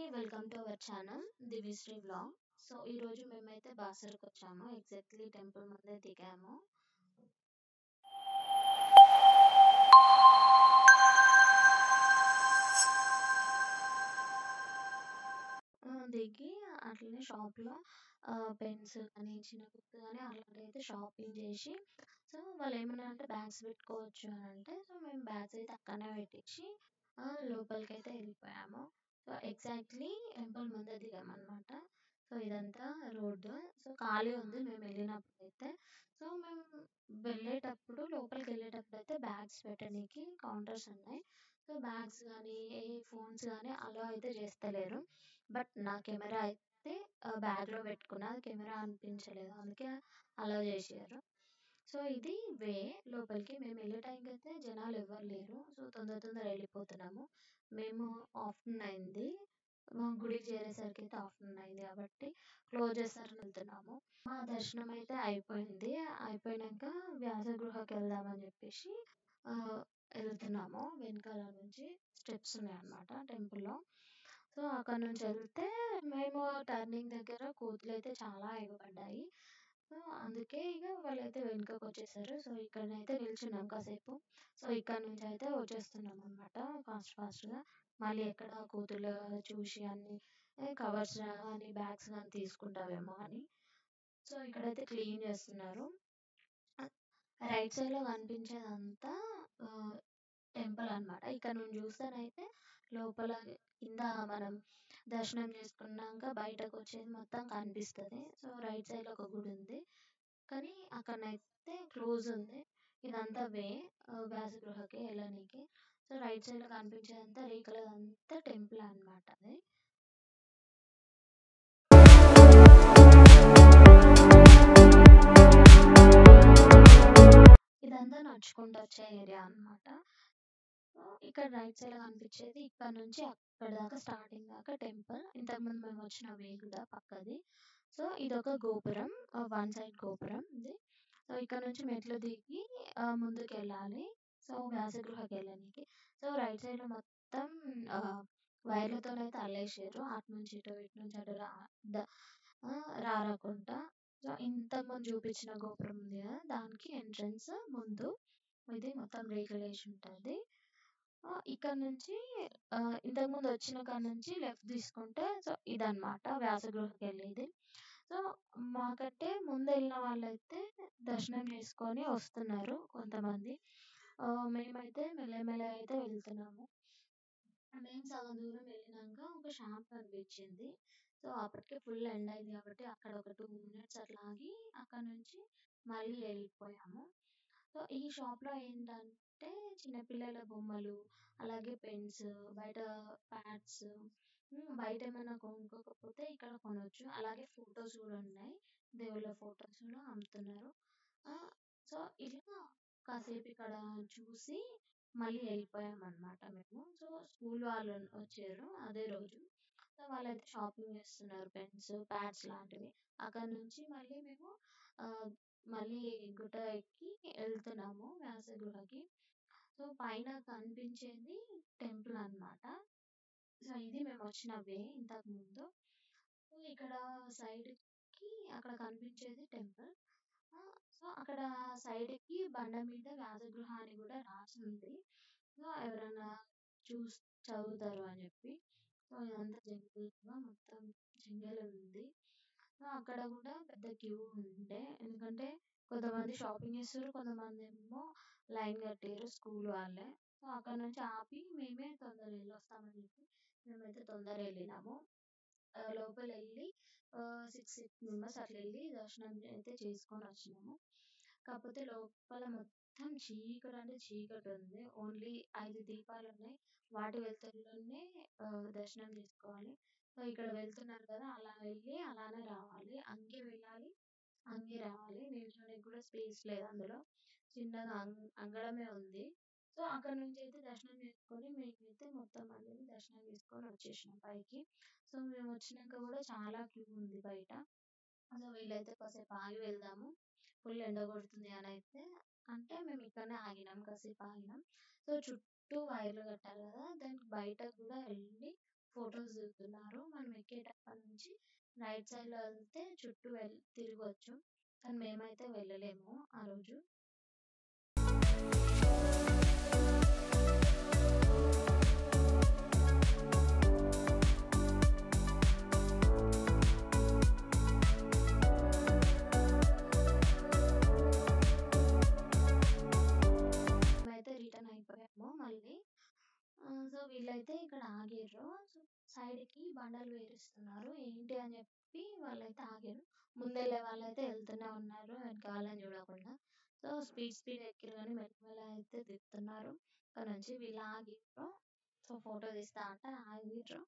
Welcome to our channel Divishri vlog. So ఈరోజు మేమైతే బాసరకు వచ్చాము. ఎగ్జాక్ట్లీ టెంపుల్ ముందే దిగాము. దిగి అట్లనే షాప్లో పెన్స్ కానీ చిన్న బుక్ కానీ అలాంటివి అయితే షాపింగ్ చేసి, సో వాళ్ళు ఏమన్నా అంటే బ్యాగ్స్ పెట్టుకోవచ్చు అని అంటే, సో మేము బ్యాగ్స్ అయితే అక్కడనే పెట్టించి లోపలికి అయితే వెళ్ళిపోయాము. సో ఎగ్జాక్ట్లీ టెంపుల్ ముందే దిగామన్నమాట. సో ఇదంతా రోడ్డు. సో ఖాళీ ఉంది మేము వెళ్ళినప్పుడు అయితే. సో మేము వెళ్ళేటప్పుడు లోపలికి వెళ్ళేటప్పుడు అయితే బ్యాగ్స్ పెట్టడానికి కౌంటర్స్ ఉన్నాయి. సో బ్యాగ్స్ కానీ ఏ ఫోన్స్ కానీ అలా అయితే చేస్తలేరు. బట్ నా కెమెరా అయితే బ్యాగ్లో పెట్టుకున్నా, అది కెమెరా అనిపించలేదు, అందుకే అలా చేశారు. సో ఇది వే లోపలికి మేము వెళ్ళే టైంకి అయితే జనాలు ఎవరు లేరు. సో తొందర తొందర వెళ్ళిపోతున్నాము. మేము ఆఫ్టర్నూన్ అయింది, గుడికి చేరేసరికి అయితే ఆఫ్టర్నూన్ అయింది కాబట్టి క్లోజ్ చేస్తారని వెళ్తున్నాము. మా దర్శనం అయితే అయిపోయింది. అయిపోయినాక వ్యాసగృహకి వెళ్దామని చెప్పేసి ఆ, వెళ్తున్నాము. వెనకాల నుంచి స్టెప్స్ ఉన్నాయి అన్నమాట టెంపుల్లో. సో అక్కడ నుంచి వెళ్తే మేము టర్నింగ్ దగ్గర కోతులు అయితే చాలా ఎగబడ్డాయి. సో అందుకే ఇక వాళ్ళైతే వెనుకకు వచ్చేసారు. సో ఇక్కడనైతే నిల్చున్నాం కాసేపు. సో ఇక్కడ నుంచి అయితే వచ్చేస్తున్నాం అనమాట ఫాస్ట్ ఫాస్ట్గా. మళ్ళీ ఎక్కడ కోతులు చూసి అన్ని కవర్స్ కానీ బ్యాగ్స్ కానీ తీసుకుంటావేమో అని. సో ఇక్కడైతే క్లీన్ చేస్తున్నారు. రైట్ సైడ్ లో కనిపించేదంతా టెంపుల్ అన్నమాట. ఇక్కడ నుంచి చూస్తేనైతే లోపల కింద మనం దర్శనం చేసుకున్నాక బయటకు వచ్చేది మొత్తం కనిపిస్తుంది. సో రైట్ సైడ్ లో ఒక గుడి ఉంది, కానీ అక్కడనైతే క్లోజ్ ఉంది. ఇదంతా వే వ్యాసగృహకి వెళ్ళనీకి. సో రైట్ సైడ్ లో కనిపించేదంతా రేకులదంతా టెంపుల్ అన్నమాట అది. ఇదంతా నడుచుకుంటూ వచ్చే ఏరియా అన్నమాట. ఇక్కడ రైట్ సైడ్ కనిపించేది ఇక్కడ నుంచి అక్కడ దాకా స్టార్టింగ్ దాకా టెంపుల్. ఇంతకుముందు మేము వచ్చిన వే కూడా పక్కది. సో ఇదొక గోపురం, వన్ సైడ్ గోపురం ఇది. సో ఇక్కడ నుంచి మెట్లు దిగి ముందుకు వెళ్ళాలి. సో వ్యాసగృహకి వెళ్ళడానికి. సో రైట్ సైడ్ లో మొత్తం వైర్లతో అయితే అల్లేసారు. అటు నుంచి ఇటు, ఇటు నుంచి అటు రారకుండా. సో ఇంతకుముందు చూపించిన గోపురం ఉంది కదా, దానికి ఎంట్రన్స్ ముందు ఇది మొత్తం రేకులు వేసి ఉంటుంది. ఇక్కడ నుంచి ఇంతకుముందు వచ్చిన కాడ నుంచి లెఫ్ట్ తీసుకుంటే సో ఇదన్నమాట వ్యాసగృహకి వెళ్ళేది. సో మాకంటే ముందు వెళ్ళిన వాళ్ళైతే దర్శనం చేసుకొని వస్తున్నారు కొంతమంది. మేమైతే మెల్లమెల్ల అయితే వెళ్తున్నాము. మేము సగం దూరం వెళ్ళినాక ఒక షాప్ కనిపించింది. సో అప్పటికే ఫుల్ ఎండ్ అయింది కాబట్టి అక్కడ ఒక 2 minutes అట్లా ఆగి అక్కడ నుంచి మళ్ళీ వెళ్ళిపోయాము. సో ఈ షాప్లో ఏంటంటే చిన్నపిల్లల బొమ్మలు, అలాగే పెన్స్, బయట ప్యాడ్స్, బయట ఏమైనా కొనుక్కోకపోతే ఇక్కడ కొనవచ్చు. అలాగే ఫొటోస్ కూడా ఉన్నాయి, దేవుళ్ళ ఫొటోస్ కూడా అమ్ముతున్నారు. ఆ, సో ఇలా కాసేపు ఇక్కడ చూసి మళ్ళీ వెళ్ళిపోయామన్నమాట మేము. సో స్కూల్ వాళ్ళు వచ్చారు అదే రోజు. సో వాళ్ళైతే షాపింగ్ చేస్తున్నారు, పెన్స్ ప్యాడ్స్ లాంటివి. అక్కడ నుంచి మళ్ళీ మేము ఆ, మళ్ళీ గుట్ట ఎక్కి వెళ్తున్నాము వ్యాసగృహకి. సో పైన కనిపించేది టెంపుల్ అన్నమాట. సో ఇది మేము వచ్చిన వే ఇంతకు ముందు. సో ఇక్కడ సైడ్ కి అక్కడ కనిపించేది టెంపుల్. సో అక్కడ సైడ్ కి బండ మీద వ్యాసగృహ అని కూడా రాసి ఉంది. సో ఎవరైనా చూస్ చదువుతారు అని చెప్పి. సో ఇదంతా జంగల్గా మొత్తం జంగల్ ఉంది. సో అక్కడ కూడా పెద్ద క్యూ ఉండే, ఎందుకంటే కొంతమంది షాపింగ్ చేస్తారు, కొంతమంది ఏమో లైన్ కట్టారు స్కూల్ వాళ్ళే. సో అక్కడ నుంచి ఆపి మేమే తొందర వెళ్ళి వస్తామని చెప్పి మేమైతే తొందర వెళ్ళినాము. లోపల వెళ్ళి 6 మెంబర్స్ అట్లా వెళ్ళి దర్శనం అయితే చేసుకొని వచ్చినాము. కాకపోతే లోపల మొత్తం చీకటి అంటే చీకటి ఉంది. ఓన్లీ 5 దీపాలు ఉన్నాయి, వాటి వెలుతురులోనే దర్శనం చేసుకోవాలి. సో ఇక్కడ వెళ్తున్నారు కదా, అలా వెళ్ళి అలానే రావాలి. అంగే వెళ్ళాలి, అంగే రావాలి. నిల్చోడానికి కూడా స్పేస్ లేదు అందులో, చిన్నగా అంగడమే ఉంది. సో అక్కడ నుంచి అయితే దర్శనం చేసుకొని మేమైతే మొత్తం మందిని దర్శనం చేసుకొని వచ్చేసినాం పైకి. సో మేము వచ్చినాక కూడా చాలా క్యూ ఉంది బయట. సో వీళ్ళైతే కాసేపు ఆగి వెళ్దాము, ఫుల్ ఎండ కొడుతుంది అని అయితే అంటే మేము ఇక్కడనే ఆగినాం, కాసేపు ఆగినాం. సో చుట్టూ వైర్లు కట్టారు కదా, దానికి బయట కూడా వెళ్ళి ఫొటోస్ వెళ్తున్నారు. మనం ఎక్కేటప్పటి నుంచి రైట్ సైడ్‌లో వెళ్తే చుట్టూ తిరగొచ్చు. కానీ మేమైతే వెళ్ళలేము ఆ రోజు. మేమైతే రిటర్న్ అయిపోయాము మళ్ళీ. సో, వీళ్ళైతే ఇక్కడ ఆగిర్రు. సో, సైడ్‌కి బండలు పేరుస్తున్నారు. ఏంటి అని చెప్పి వాళ్ళైతే ఆగిర్రు. ముందెళ్ళే వాళ్ళైతే ఎళ్తూనే ఉన్నారు వెనకాలని చూడకుండా. సో, స్పీడ్ ఎక్కిర్రు గానీ మెల్లమెల్లగా అయితే దిగుతున్నారు. అక్కడి నుంచి వీళ్ళు ఆగిర్రు. సో, ఫోటో తీస్తా అంటే ఆగిర్రు.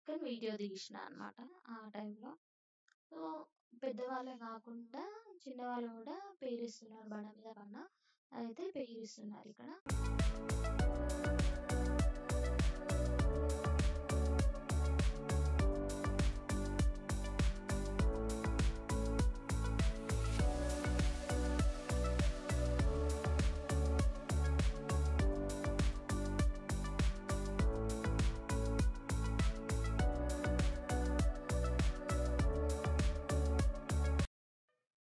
కానీ వీడియో తీసినా అనమాట ఆ టైంలో. సో, పెద్దవాళ్ళే కాకుండా చిన్నవాళ్ళు గూడా పేరిస్తున్నారు బండ మీద బండ. అయితే పేరిస్తున్నారిక్కడ.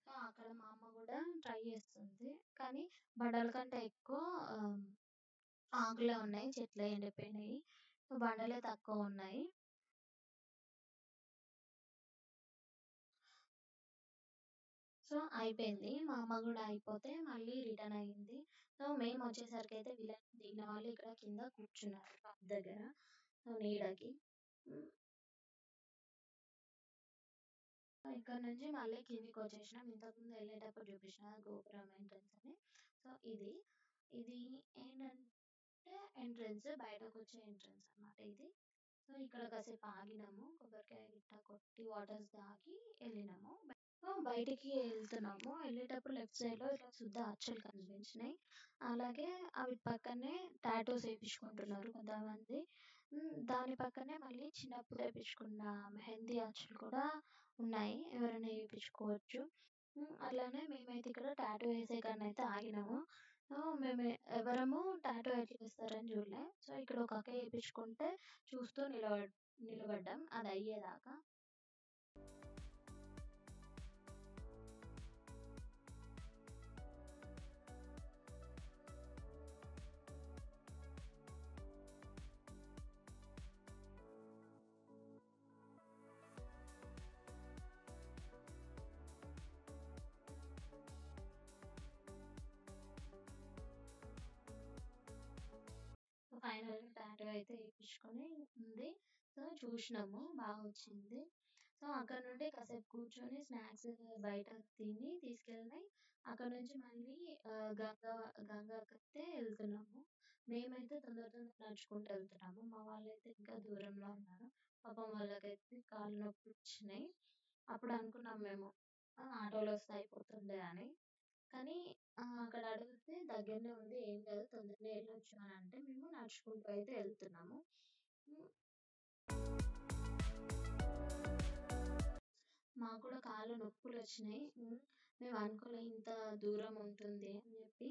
సో, అక్కడ మా అమ్మ గూడా ట్రై చేస్తుంది. కానీ బండల కంటే ఎక్కువ ఆహ్, ఆకులే ఉన్నాయి. చెట్లే ఎండిపోయినాయి. సో, బండలే తక్కువున్నాయి. సో, అయిపోయింది. మా అమ్మ గూడా అయిపోతే మళ్ళీ రిటర్న్ అయింది. సో, మేమొచ్చేసరికైతే వీళ్ళని దిగిన వాళ్ళు ఇక్కడ కింద కూర్చున్నారు పబ్ దగ్గర. సో, నీడకి. హ్మ్. ఇక్కడి నుంచి మళ్ళీ కిందికొచ్చేసినాం. ఇంతకుముందు ఎళ్ళేటప్పుడు చూపించిన గోపురం ఎంట్రన్స్ అని. సో, ఇది. ఇది ఏంటంటే ఎంట్రన్స్ బయటకొచ్చే ఎంట్రన్స్ అన్నమాట ఇది. సో, ఇక్కడ కాసేపు ఆగినాము. కొబ్బరికాయ గిట్ట కొట్టి వాటర్స్ తాగి ఎళ్ళినాము. బయటికి ఎళ్తున్నాము. ఎళ్ళేటప్పుడు లెఫ్ట్ సైడ్‌లో ఇట్లా శుద్ధ అచ్చులు కనిపించినాయి. అలాగే అవి పక్కనే టాటూస్ ఏపిచ్చుకుంటున్నారు కొంతమంది. దాని పక్కనే మళ్ళీ చిన్నప్పుడు ఏపిచ్చుకున్న మెహందీ అచ్చులు కూడా ఉన్నాయి. ఎవరైనా ఏపిచ్చుకోవచ్చు. అట్లానే మేమైతే ఇక్కడ టాటూ ఏసే కాడనైతే ఆగినాము. మేము ఎవరము టాటూ ఎట్లా ఏస్తారని చూడలే. సో, ఇక్కడ ఒక అక్క ఏపిచ్చుకుంటే చూస్తూ నిలబడ్డాం అదయ్యేదాకా. ఫైనల్‌గా టాటూ అయితే ఏపిచ్చుకొని ఉంది. సో, చూసినాము బాగొచ్చింది. సో, అక్కడి నుండి కాసేపు కూర్చొని స్నాక్స్ బయట తిని తీసుకెళ్ళి అక్కడి నుంచి మళ్ళీ గంగాకైతే ఎళ్తున్నాము. మేమైతే తొందర నడుచుకుంటూ ఎళ్తున్నాము. మా వాళ్ళైతే ఇంకా దూరంలో ఉన్నారు. పాపం వాళ్ళకైతే కాళ్ళు నొప్పులొచ్చినాయి. అప్పుడు అనుకున్నాం మేము ఆటోలో వస్తే అయిపోతుండే అని. కానీ అక్కడ అడిగితే దగ్గరనే ఉంది. ఏం కాదు తొందరనే ఎళ్ళొచ్చు అని అంటే మేము నడుచుకుంటూ అయితే ఎళ్తున్నాము. హ్మ్. మాకు కూడా కాళ్ళు నొప్పులొచ్చినాయి. మేము అనుకోలే ఇంత దూరం ఉంటుంది అని చెప్పి.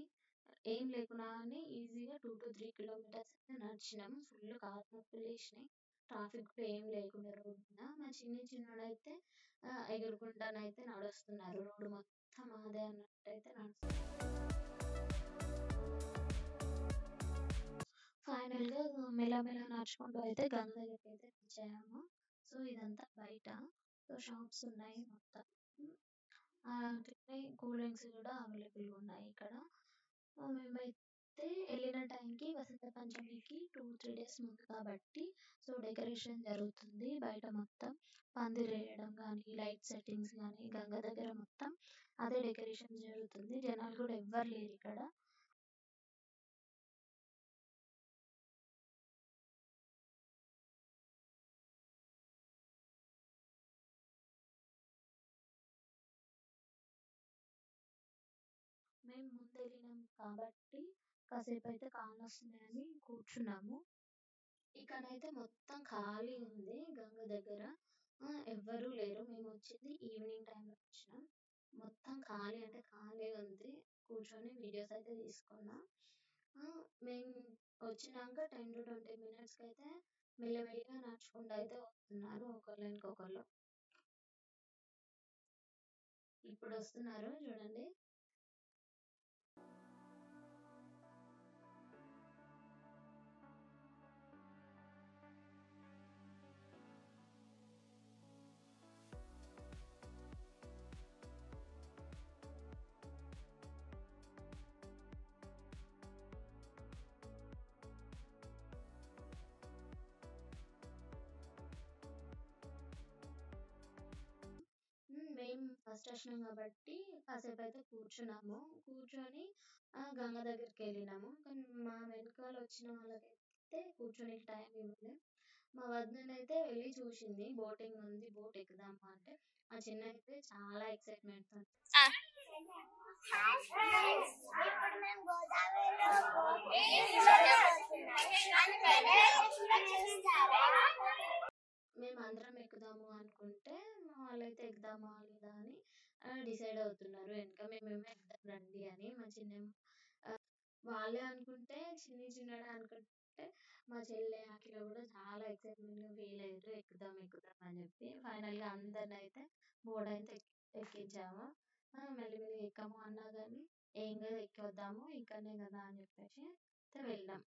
ఏం లేకున్నానే ఈజీగా 2-3 కిలోమీటర్స్ అయితే నడిచినాం. ఫుల్ కాళ్ళు నొప్పులు లేసినాయి. ట్రాఫిక్ కూడా ఏం లేకుండా రోడ్ మీద. మా చిన్నోడైతే ఎగురుకుంటానైతే నడుస్తున్నారు. రోడ్డు మొత్తం మాదే అన్నట్టయితే ఫైనల్‌గా మెల్లమెల్లగా నడుచుకుంటూ అయితే గంగ దగ్గరికైతే రీచ్ అయ్యాము. సో, ఇదంతా బయట. సో, షాప్స్ ఉన్నాయి మొత్తం. హ్మ్. అట్లనే కూల్ డ్రింక్స్ కూడా అవైలబుల్‌గా ఉన్నాయి ఇక్కడ. మేమైతే ఎళ్ళిన టైంకి వసంత పంచమికి 2-3 డేస్ ముందు కాబట్టి సో, డెకరేషన్ జరుగుతుంది బయట మొత్తం. పందిరేయడం గానీ, లైట్ సెట్టింగ్స్ గానీ, గంగ దగ్గర మొత్తం అదే డెకరేషన్ జరుగుతుంది. జనాలు కూడా ఎవ్వరు లేరిక్కడ. మేము ముందెళ్ళినాం కాబట్టి కాసేపయితే కానొస్తున్నాయని కూర్చున్నాము. ఇక్కడైతే మొత్తం ఖాళీ ఉంది గంగ దగ్గర. ఎవ్వరూ లేరు. మేమొచ్చింది ఈవినింగ్ టైమ్‌లో వచ్చినాం. మొత్తం ఖాళీ అంటే ఖాళీగా ఉంది. కూర్చొని వీడియోస్ అయితే తీసుకున్నా. మేము వచ్చినాక 10-20 మినిట్స్‌కైతే మెల్లిమెల్లిగా నడుచుకుంటూ అయితే వస్తున్నారు ఒకళ్ళు వెనకొకళ్ళు. ఇప్పుడు వస్తున్నారు చూడండి. మేము ఫస్ట్ వచ్చినాం కాబట్టి కాసేపయితే కూర్చున్నాము. కూర్చొని గంగ దగ్గరికెళ్ళినాము. కానీ మా వెనకాల వచ్చిన వాళ్ళకైతే కూర్చొనికి టైం ఇవ్వలే. మా వదిననైతే వెళ్లి చూసింది. బోటింగ్ ఉంది. బోట్ ఎక్కుదామా అంటే, మా చిన్నయితే చాలా ఎక్సైట్‌మెంట్‌తో హాయ్ ఫ్రెండ్స్ ఇప్పుడు మేము గోదావరిలో చూస్తారా మేమందరం ఎక్కుదాము అనుకుంటే, మా వాళ్ళైతే ఎక్కుదామా లేదా అని డిసైడ్ అవుతున్నారు. వెనక మేమేమో ఎక్కుదాం రండి అని. మా చిన్నేమో వాళ్ళే అనుకుంటే చిన్ని చిన్నోడే అనుకుంటే మా చెల్లె, అఖిల కూడా చాలా ఎక్సైట్‌మెంట్‌గా ఫీల్ అయ్యారు. ఎక్కుదాం, ఎక్కుదాం అని చెప్పి. ఫైనల్‌గా అందరినైతే బోర్డయితే ఎక్కించాము. మెల్లిమెల్లిగా ఎక్కాము అన్నా గానీ, ఏం కాదు ఎక్కొద్దాము ఇక్కడనే కదా అని చెప్పేసి అయితే వెళ్ళాం.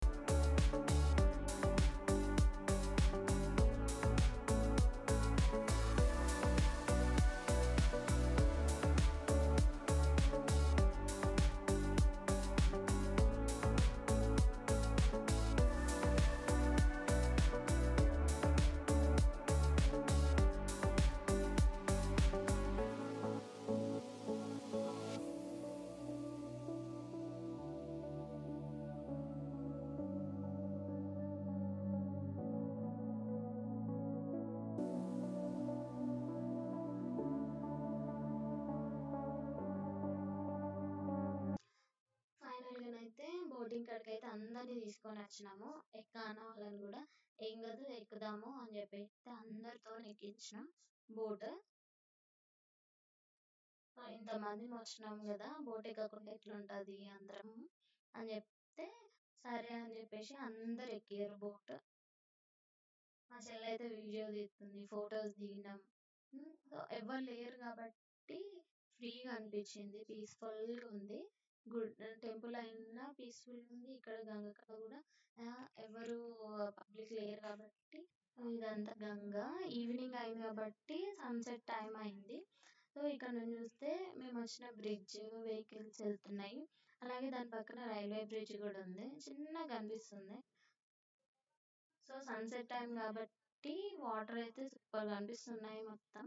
ఫైనల్‌గానైతే బోటింగ్ కాడికైతే అందరిని తీసుకొనొచ్చినాము. అన్న వాళ్ళని గూడా ఏం గాదు ఎక్కుదాము అని జెప్పేసి అందరితోని ఎక్కించినాం బోట్. ఇంతమందిమి వచ్చినాం గదా! బోట్ ఎక్కకుంటే ఎట్లుంటది అందరము అని జెప్తే, సరే అని జెప్పేసి అందరూ ఎక్కిర్రు బోట్. మా చెల్లయితే వీడియో తీస్తుంది. ఫోటోస్ దిగినాం. సో, ఎవ్వరు లేరు గాబట్టి ఫ్రీగా అనిపిచ్చింది. పీస్‌ఫుల్‌గా ఉంది. టెంపుల్ అయినా పీస్‌ఫుల్‌గా ఉంది. ఇక్కడ గంగ కాడ గూడా ఎవరు పబ్లిక్ లేరు గాబట్టి ఇదంతా గంగా. ఈవినింగ్ అయింది గాబట్టి సన్‌సెట్ టైమ్ అయింది. సో, ఇక్కడ నుంచి చూస్తే మేమొచ్చిన బ్రిడ్జ్, వెహికల్స్ ఎళ్తున్నాయి. అలాగే దాని పక్కన రైల్వే బ్రిడ్జ్ గూడా ఉంది. చిన్నగా కనిపిస్తుంది. సో, సన్‌సెట్ టైమ్ గాబట్టి వాటర్ అయితే సూపర్‌గా కనిపిస్తున్నాయి మొత్తం.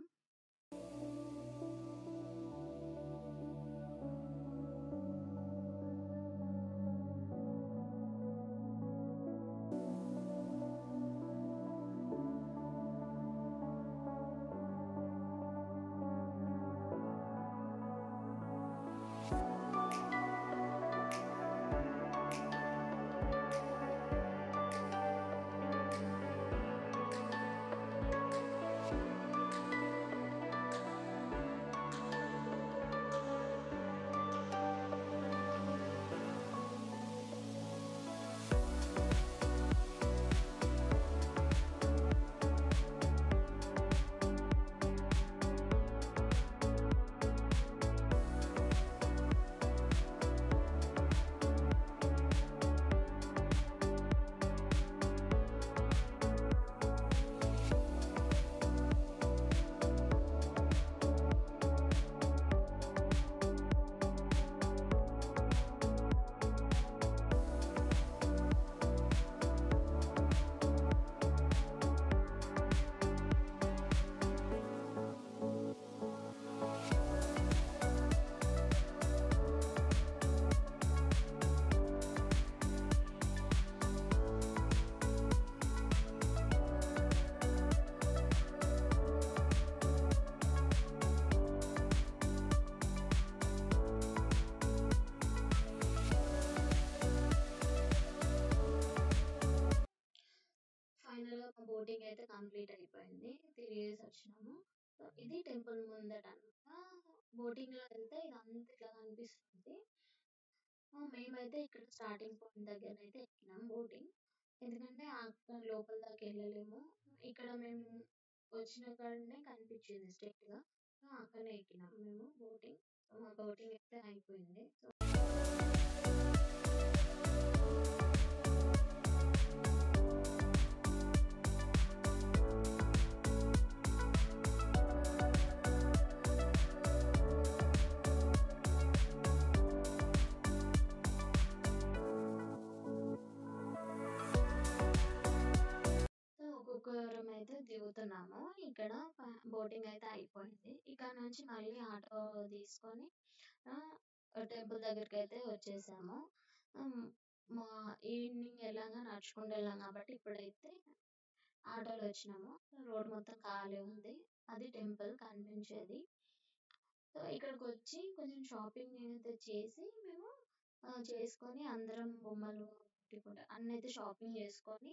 ఫైనల్‌గా మా బోటింగ్ అయితే కంప్లీట్ అయిపోయింది. తిరిగేసి వచ్చినాము. సో, ఇది టెంపుల్ ముందటనమాట. బోటింగ్‌లో వెళ్తే ఇదంతా ఇట్లా కనిపిస్తుంది. మేమైతే ఇక్కడ స్టార్టింగ్ పాయింట్ దగ్గరనైతే ఎక్కినాం బోటింగ్. ఎందుకంటే అక్కడ లోపల దాకా వెళ్ళలేము. ఇక్కడ మేము వచ్చిన కాడనే కనిపించింది స్ట్రెయిట్‌గా. సో, అక్కడనే ఎక్కినాం మేము బోటింగ్. సో, మా బోటింగ్ అయితే అయిపోయింది. సో సో, ఒక్కొక్కరమైతే దిగుతున్నాము. ఇక్కడ బోటింగ్ అయితే అయిపోయింది. ఇక్కడ నుంచి మళ్ళీ ఆటో తీసుకొని టెంపుల్ దగ్గరికైతే వచ్చేసాము. హ్మ్. మా ఈవినింగ్ ఎలాగా నడుచుకుంటూ వెళ్ళాం కాబట్టి ఇప్పుడైతే ఆటోలో వచ్చినాము. రోడ్ మొత్తం ఖాళీ ఉంది. అది టెంపుల్ కనిపించేది. సో, ఇక్కడికొచ్చి కొంచెం షాపింగ్ అయితే చేసి మేము చేసుకొని అందరం బొమ్మలు పెట్టుకుంటా అన్నైతే షాపింగ్ చేసుకొని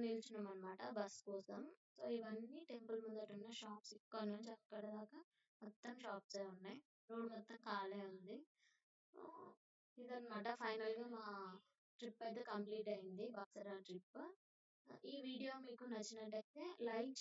నిల్చున్నామనమాట బస్ కోసం. సో, ఇవన్నీ టెంపుల్ ముందటున్న షాప్స్. ఇక్కడ నుంచి అక్కడ దాకా మొత్తం షాప్సే ఉన్నాయి. రోడ్ మొత్తం ఖాళీ ఉంది. ఆహ్, ఇదనమాట ఫైనల్‌గా మా ట్రిప్ అయితే కంప్లీట్ అయింది. బాసర ట్రిప్. ఈ వీడియో మీకు నచ్చినట్టయితే లైక్